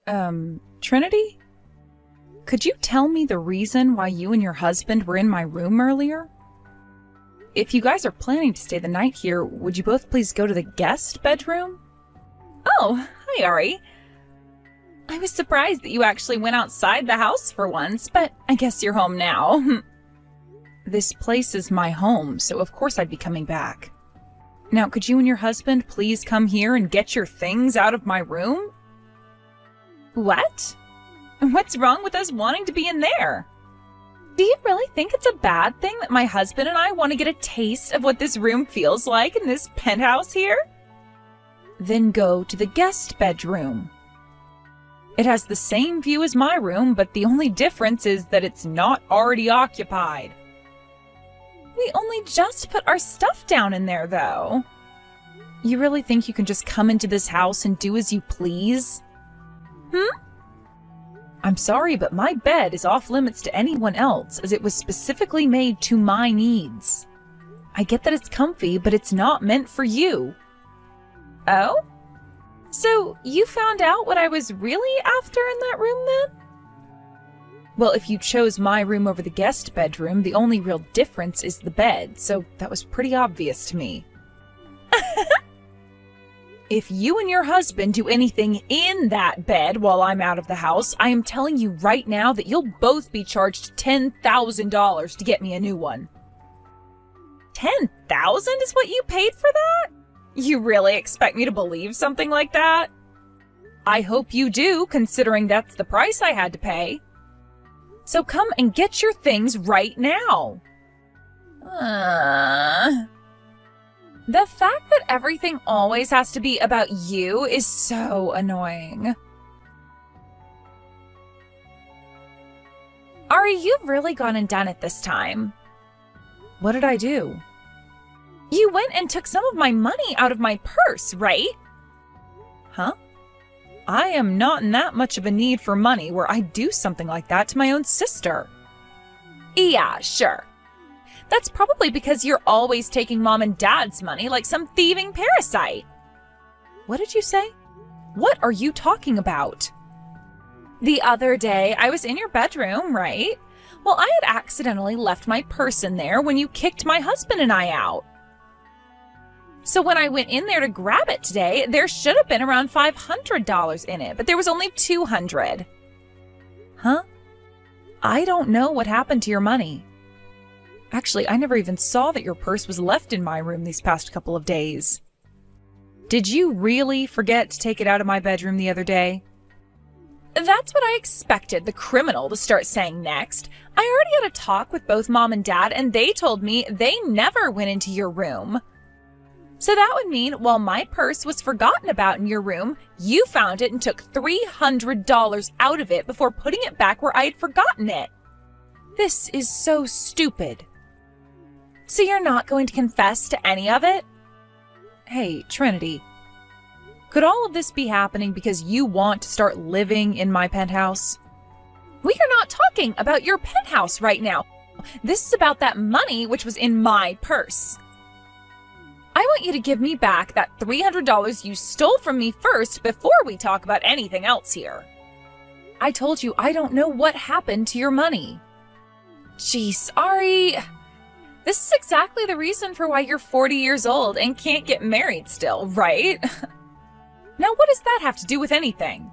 Trinity? Could you tell me the reason why you and your husband were in my room earlier? If you guys are planning to stay the night here, would you both please go to the guest bedroom? Oh, hi, Ari. I was surprised that you actually went outside the house for once, but I guess you're home now. This place is my home, so of course I'd be coming back. Now, could you and your husband please come here and get your things out of my room? What? What's wrong with us wanting to be in there? Do you really think it's a bad thing that my husband and I want to get a taste of what this room feels like in this penthouse here? Then go to the guest bedroom. It has the same view as my room, but the only difference is that it's not already occupied. We only just put our stuff down in there, though. You really think you can just come into this house and do as you please? I'm sorry, but my bed is off limits to anyone else, as it was specifically made to my needs. I get that it's comfy, but it's not meant for you. Oh? So you found out what I was really after in that room then? Well, if you chose my room over the guest bedroom, the only real difference is the bed, so that was pretty obvious to me. If you and your husband do anything in that bed while I'm out of the house, I am telling you right now that you'll both be charged $10,000 to get me a new one. $10,000 is what you paid for that? You really expect me to believe something like that? I hope you do, considering that's the price I had to pay. So come and get your things right now. The fact that everything always has to be about you is so annoying. Ari, you've really gone and done it this time. What did I do? You went and took some of my money out of my purse, right? Huh? I am not in that much of a need for money where I'd do something like that to my own sister. Yeah, sure. That's probably because you're always taking mom and dad's money like some thieving parasite. What did you say? What are you talking about? The other day, I was in your bedroom, right? Well, I had accidentally left my purse in there when you kicked my husband and I out. So when I went in there to grab it today, there should have been around $500 in it, but there was only $200. Huh? I don't know what happened to your money. Actually, I never even saw that your purse was left in my room these past couple of days. Did you really forget to take it out of my bedroom the other day? That's what I expected the criminal to start saying next. I already had a talk with both mom and dad, and they told me they never went into your room. So that would mean while my purse was forgotten about in your room, you found it and took $300 out of it before putting it back where I had forgotten it. This is so stupid. So you're not going to confess to any of it? Hey, Trinity. Could all of this be happening because you want to start living in my penthouse? We are not talking about your penthouse right now. This is about that money which was in my purse. I want you to give me back that $300 you stole from me first before we talk about anything else here. I told you I don't know what happened to your money. Jeez, Ari. This is exactly the reason for why you're 40 years old and can't get married still, right? Now, what does that have to do with anything?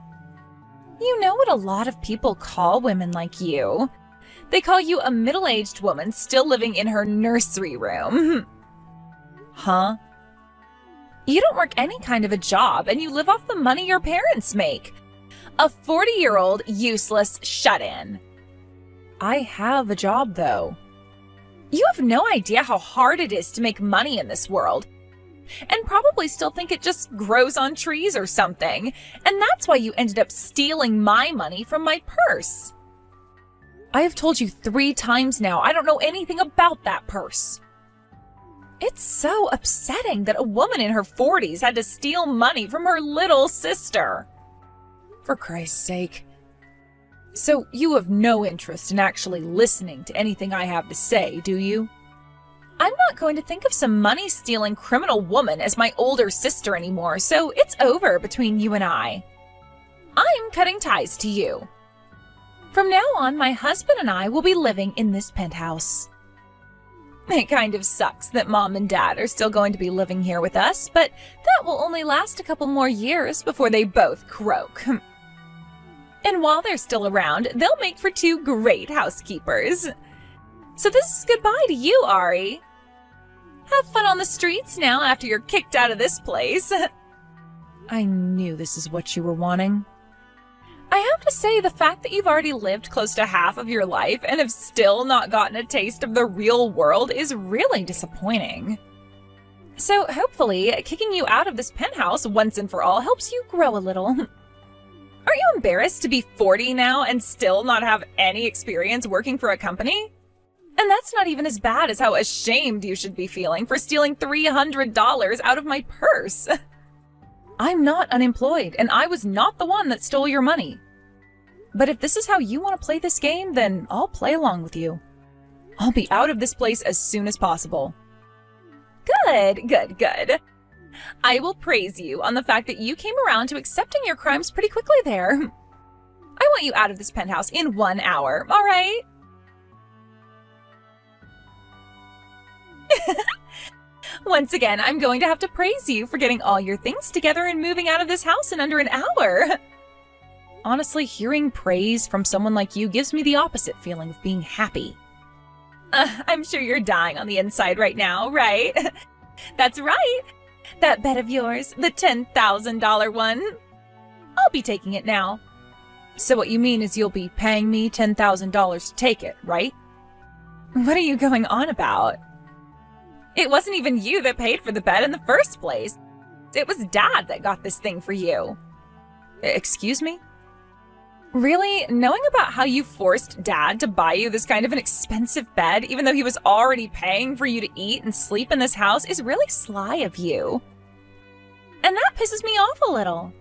You know what a lot of people call women like you. They call you a middle-aged woman still living in her nursery room. Huh? You don't work any kind of a job, and you live off the money your parents make. A 40-year-old, useless shut-in. I have a job, though. You have no idea how hard it is to make money in this world, and probably still think it just grows on trees or something, and that's why you ended up stealing my money from my purse. I have told you 3 times now, I don't know anything about that purse. It's so upsetting that a woman in her 40s had to steal money from her little sister. For Christ's sake. So you have no interest in actually listening to anything I have to say, do you? I'm not going to think of some money-stealing criminal woman as my older sister anymore, so it's over between you and I. I'm cutting ties to you. From now on, my husband and I will be living in this penthouse. It kind of sucks that Mom and Dad are still going to be living here with us, but that will only last a couple more years before they both croak. And while they're still around, they'll make for 2 great housekeepers. So this is goodbye to you, Ari. Have fun on the streets now after you're kicked out of this place. I knew this is what you were wanting. I have to say, the fact that you've already lived close to half of your life and have still not gotten a taste of the real world is really disappointing. So hopefully, kicking you out of this penthouse once and for all helps you grow a little. Aren't you embarrassed to be 40 now and still not have any experience working for a company? And that's not even as bad as how ashamed you should be feeling for stealing $300 out of my purse. I'm not unemployed, and I was not the one that stole your money. But if this is how you want to play this game, then I'll play along with you. I'll be out of this place as soon as possible. Good, good, good. I will praise you on the fact that you came around to accepting your crimes pretty quickly there. I want you out of this penthouse in 1 hour, all right? Once again, I'm going to have to praise you for getting all your things together and moving out of this house in under an hour. Honestly, hearing praise from someone like you gives me the opposite feeling of being happy. I'm sure you're dying on the inside right now, right? That's right. That bet of yours, the $10,000 one. I'll be taking it now. So what you mean is you'll be paying me $10,000 to take it, right? What are you going on about? It wasn't even you that paid for the bet in the first place. It was Dad that got this thing for you. Excuse me? Really? Knowing about how you forced Dad to buy you this kind of an expensive bed, even though he was already paying for you to eat and sleep in this house, is really sly of you. And that pisses me off a little.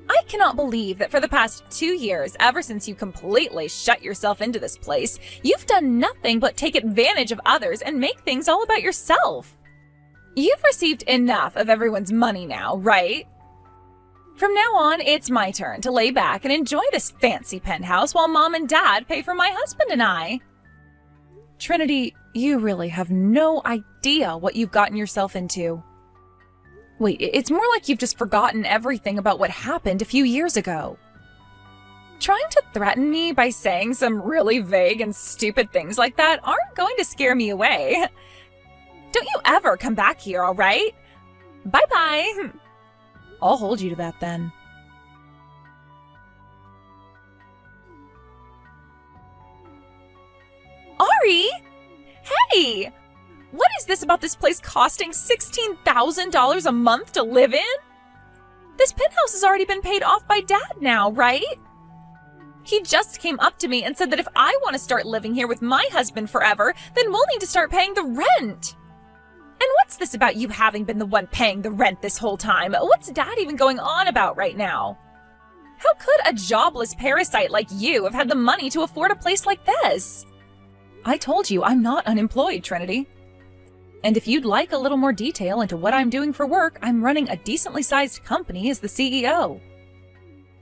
I cannot believe that for the past 2 years, ever since you completely shut yourself into this place, you've done nothing but take advantage of others and make things all about yourself. You've received enough of everyone's money now, right? From now on, it's my turn to lay back and enjoy this fancy penthouse while Mom and Dad pay for my husband and I. Trinity, you really have no idea what you've gotten yourself into. Wait, it's more like you've just forgotten everything about what happened a few years ago. Trying to threaten me by saying some really vague and stupid things like that aren't going to scare me away. Don't you ever come back here, all right? Bye-bye. I'll hold you to that then. Ari! Hey! What is this about this place costing $16,000 a month to live in? This penthouse has already been paid off by Dad now, right? He just came up to me and said that if I want to start living here with my husband forever, then we'll need to start paying the rent. And what's this about you having been the one paying the rent this whole time? What's Dad even going on about right now? How could a jobless parasite like you have had the money to afford a place like this? I told you I'm not unemployed, Trinity. And if you'd like a little more detail into what I'm doing for work, I'm running a decently sized company as the CEO.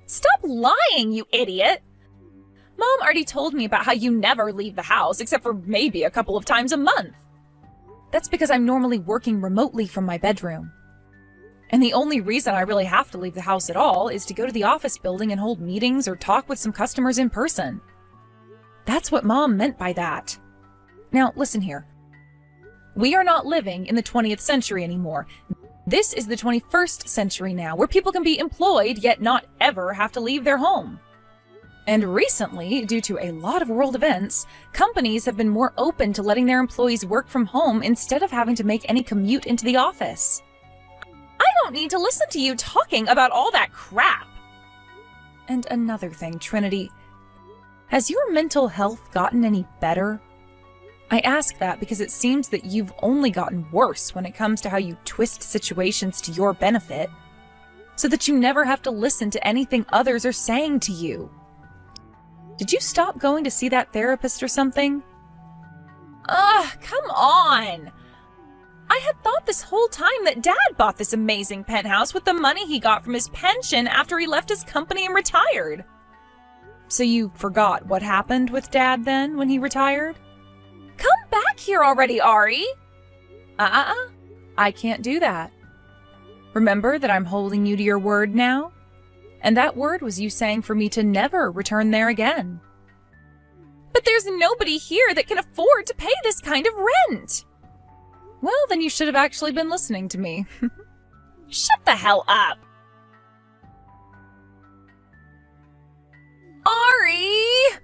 Stop lying, you idiot! Mom already told me about how you never leave the house except for maybe a couple of times a month. That's because I'm normally working remotely from my bedroom. And the only reason I really have to leave the house at all is to go to the office building and hold meetings or talk with some customers in person. That's what Mom meant by that. Now, listen here. We are not living in the 20th century anymore. This is the 21st century now, where people can be employed yet not ever have to leave their home. And recently, due to a lot of world events, companies have been more open to letting their employees work from home instead of having to make any commute into the office. I don't need to listen to you talking about all that crap. And another thing, Trinity, has your mental health gotten any better? I ask that because it seems that you've only gotten worse when it comes to how you twist situations to your benefit, so that you never have to listen to anything others are saying to you. Did you stop going to see that therapist or something? Ugh, come on! I had thought this whole time that Dad bought this amazing penthouse with the money he got from his pension after he left his company and retired. So you forgot what happened with Dad then when he retired? Come back here already, Ari! I can't do that. Remember that I'm holding you to your word now? And that word was you saying for me to never return there again. But there's nobody here that can afford to pay this kind of rent! Well, then you should have actually been listening to me. Shut the hell up! Ari!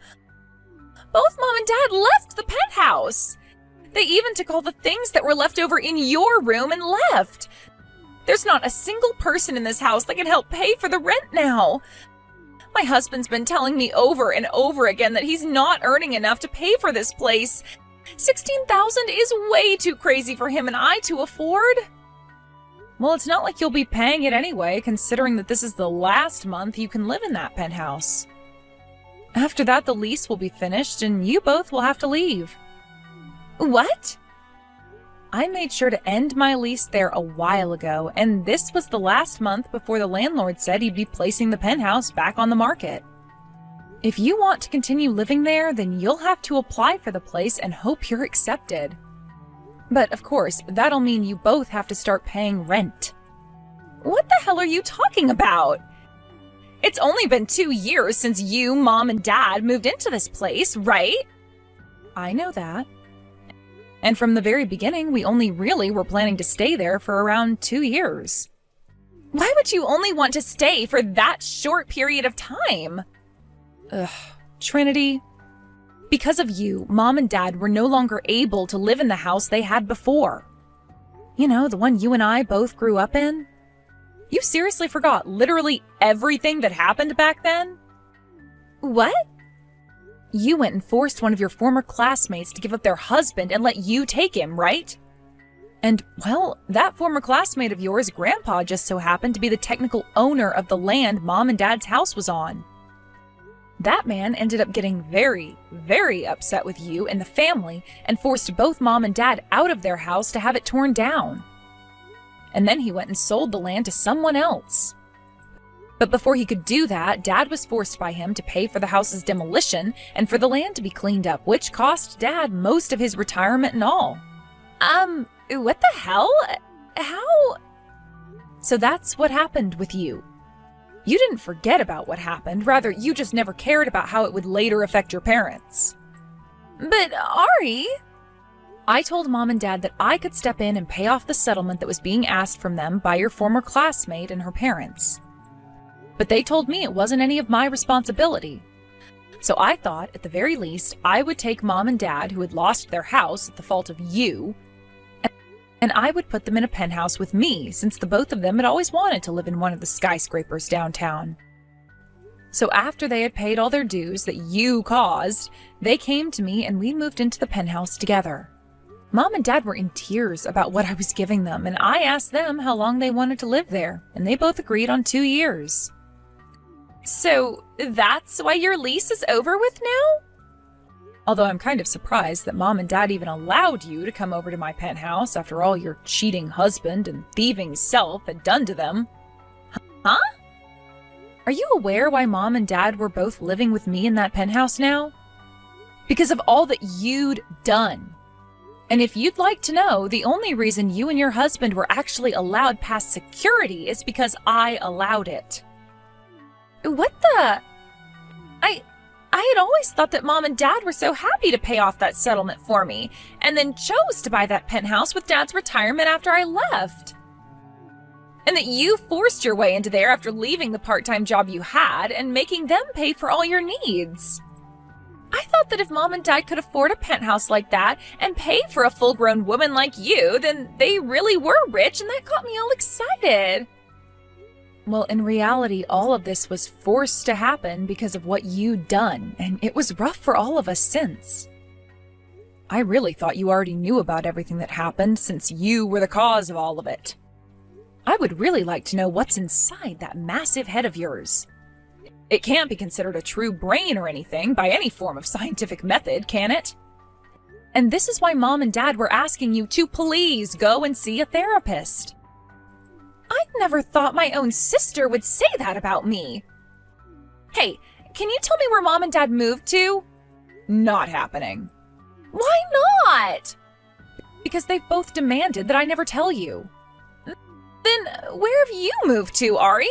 Both Mom and Dad left the penthouse! They even took all the things that were left over in your room and left! There's not a single person in this house that can help pay for the rent now! My husband's been telling me over and over again that he's not earning enough to pay for this place. $16,000 is way too crazy for him and I to afford. Well, it's not like you'll be paying it anyway, considering that this is the last month you can live in that penthouse. After that, the lease will be finished and you both will have to leave. What? I made sure to end my lease there a while ago, and this was the last month before the landlord said he'd be placing the penthouse back on the market. If you want to continue living there, then you'll have to apply for the place and hope you're accepted. But of course, that'll mean you both have to start paying rent. What the hell are you talking about? It's only been 2 years since you, Mom, and Dad moved into this place, right? I know that. And from the very beginning, we only really were planning to stay there for around 2 years. Why would you only want to stay for that short period of time? Ugh, Trinity. Because of you, Mom and Dad were no longer able to live in the house they had before. You know, the one you and I both grew up in? You seriously forgot literally everything that happened back then? What? You went and forced one of your former classmates to give up their husband and let you take him, right? And, well, that former classmate of yours, Grandpa, just so happened to be the technical owner of the land Mom and Dad's house was on. That man ended up getting very, very upset with you and the family and forced both Mom and Dad out of their house to have it torn down. And then he went and sold the land to someone else. But before he could do that, Dad was forced by him to pay for the house's demolition and for the land to be cleaned up, which cost Dad most of his retirement and all. What the hell? How? So that's what happened with you. You didn't forget about what happened, rather you just never cared about how it would later affect your parents. But Ari... I told Mom and Dad that I could step in and pay off the settlement that was being asked from them by your former classmate and her parents. But they told me it wasn't any of my responsibility. So I thought, at the very least, I would take Mom and Dad, who had lost their house at the fault of you, and I would put them in a penthouse with me, since the both of them had always wanted to live in one of the skyscrapers downtown. So after they had paid all their dues that you caused, they came to me and we moved into the penthouse together. Mom and Dad were in tears about what I was giving them, and I asked them how long they wanted to live there, and they both agreed on 2 years. So that's why your lease is over with now? Although I'm kind of surprised that Mom and Dad even allowed you to come over to my penthouse after all your cheating husband and thieving self had done to them. Huh? Are you aware why Mom and Dad were both living with me in that penthouse now? Because of all that you'd done. And if you'd like to know, the only reason you and your husband were actually allowed past security is because I allowed it. What the? I had always thought that Mom and Dad were so happy to pay off that settlement for me, and then chose to buy that penthouse with Dad's retirement after I left. And that you forced your way into there after leaving the part-time job you had and making them pay for all your needs. I thought that if Mom and Dad could afford a penthouse like that and pay for a full-grown woman like you, then they really were rich, and that got me all excited. Well, in reality, all of this was forced to happen because of what you'd done, and it was rough for all of us since. I really thought you already knew about everything that happened since you were the cause of all of it. I would really like to know what's inside that massive head of yours. It can't be considered a true brain or anything by any form of scientific method, can it? And this is why Mom and Dad were asking you to please go and see a therapist. I never thought my own sister would say that about me. Hey, can you tell me where Mom and Dad moved to? Not happening. Why not? Because they've both demanded that I never tell you. Then where have you moved to, Ari?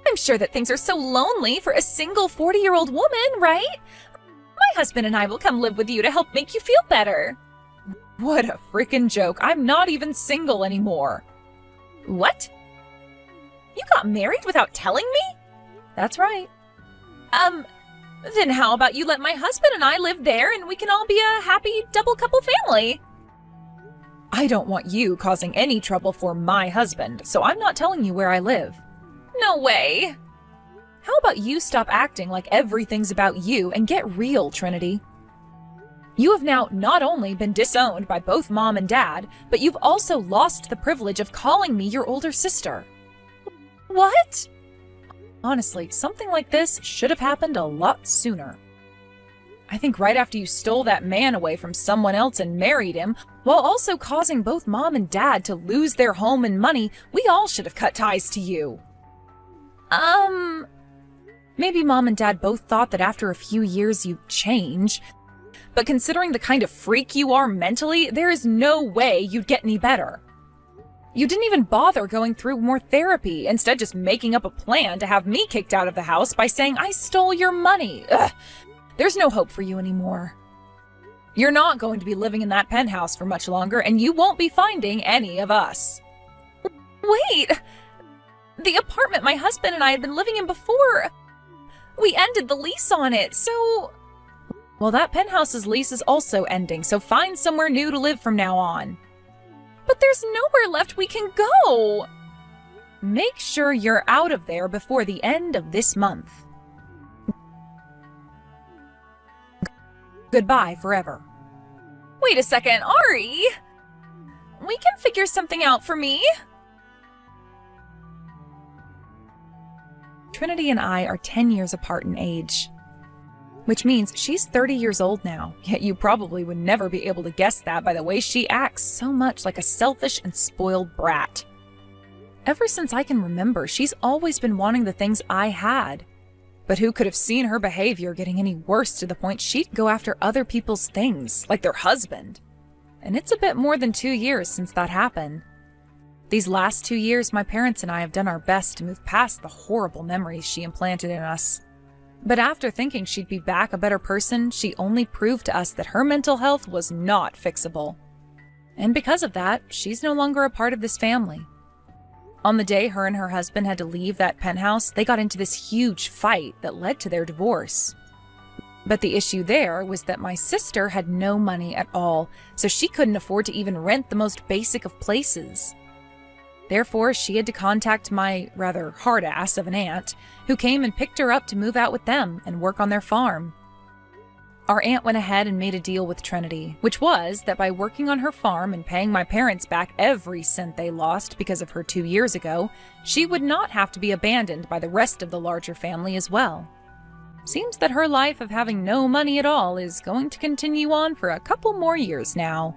I'm sure that things are so lonely for a single 40-year-old woman, right? My husband and I will come live with you to help make you feel better. What a freaking joke. I'm not even single anymore. What? You got married without telling me? That's right. Then how about you let my husband and I live there and we can all be a happy double couple family? I don't want you causing any trouble for my husband, so I'm not telling you where I live. No way. How about you stop acting like everything's about you and get real, Trinity? You have now not only been disowned by both Mom and Dad, but you've also lost the privilege of calling me your older sister. What? Honestly, something like this should have happened a lot sooner. I think right after you stole that man away from someone else and married him, while also causing both Mom and Dad to lose their home and money, we all should have cut ties to you. Maybe Mom and Dad both thought that after a few years you'd change. But considering the kind of freak you are mentally, there is no way you'd get any better. You didn't even bother going through more therapy, instead just making up a plan to have me kicked out of the house by saying I stole your money. Ugh. There's no hope for you anymore. You're not going to be living in that penthouse for much longer, and you won't be finding any of us. Wait! The apartment my husband and I had been living in before, we ended the lease on it, so... Well, that penthouse's lease is also ending, so find somewhere new to live from now on. But there's nowhere left we can go! Make sure you're out of there before the end of this month. Goodbye forever. Wait a second, Ari! We can figure something out for me. Trinity and I are 10 years apart in age, which means she's 30 years old now, yet you probably would never be able to guess that by the way she acts so much like a selfish and spoiled brat. Ever since I can remember, she's always been wanting the things I had. But who could have seen her behavior getting any worse to the point she'd go after other people's things, like their husband? And it's a bit more than 2 years since that happened. These last 2 years, my parents and I have done our best to move past the horrible memories she implanted in us. But after thinking she'd be back a better person, she only proved to us that her mental health was not fixable. And because of that, she's no longer a part of this family. On the day her and her husband had to leave that penthouse, they got into this huge fight that led to their divorce. But the issue there was that my sister had no money at all, so she couldn't afford to even rent the most basic of places. Therefore, she had to contact my rather hard ass of an aunt, who came and picked her up to move out with them and work on their farm. Our aunt went ahead and made a deal with Trinity, which was that by working on her farm and paying my parents back every cent they lost because of her 2 years ago, she would not have to be abandoned by the rest of the larger family as well. Seems that her life of having no money at all is going to continue on for a couple more years now.